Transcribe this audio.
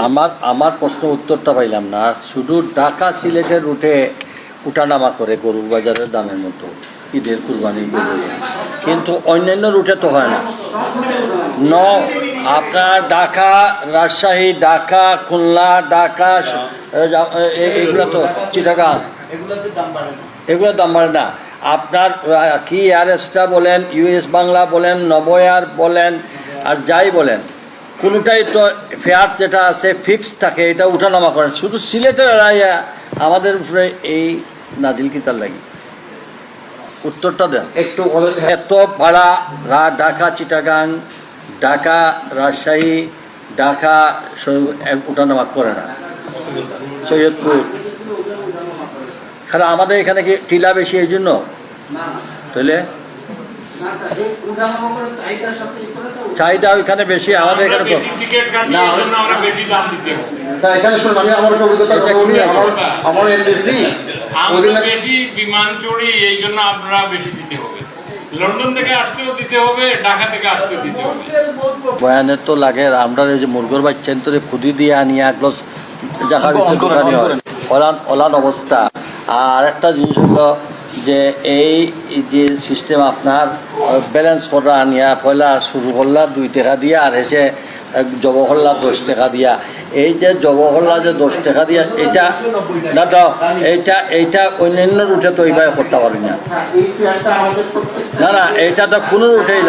আমার আমার প্রশ্ন উত্তরটা পাইলাম না। শুধু ঢাকা সিলেটের রুটে উঠানামা করে গরুর বাজারের দামের মতো ঈদের কুরবানি কিন্তু অন্যান্য রুটে তো হয় না। আপনার ঢাকা, রাজশাহী, ঢাকা, খুলনা, ঢাকা, এগুলো তো চিটাগাং, এগুলোর দাম বাড়ে না। আপনার কি এয়ারএসটা বলেন, ইউএস বাংলা বলেন, নবয়ার বলেন, আর যাই বলেন, কোনোটাই তো ফেয়ার যেটা আছে ফিক্সড থাকে, এটা উঠানামা করেন। শুধু সিলেটের রাইয়া আমাদের উপরে এই নাজিল কিতার লাগি। উত্তরটা দেন একটু। এত ভাড়া ঢাকা চিটাগাং, ঢাকা রাজশাহী, ঢাকা উঠানামা করে না। সৈয়দপুর খারাপ আমাদের এখানে কি টিলা বেশি এই জন্য তাহলে চাহিদা ওইখানে বেশি, আমাদের এখানে এখানে শুনুন, আমি আমার অভিজ্ঞতা আমার এমডিসি বেশি বিমান চড়ি, এই জন্য আপনারা বেশি দিতে হবে। লন্ডন থেকে আসতেও দিতে হবে, ঢাকা থেকে আসতেও দিতে হবে। বয়ানের তো লাগে আমরা ওই যে মুরগর বাচ্চা তোরে খুদি দিয়ে আনিয়ে একলো অলান অবস্থা। আর একটা জিনিস হলো যে এই যে সিস্টেম আপনার ব্যালেন্স করা আনিয়া পয়লা শুরু করলা 2 টাকা দিয়া আর এসে জবহল্লা 10 টাকা দিয়া, এই যে জবহল্লা যে 10 টাকা দিয়া এটা না এইটা অন্যান্য রুটে তো এইভাবে করতে পারি না। না এইটা তো কোনো রুটেই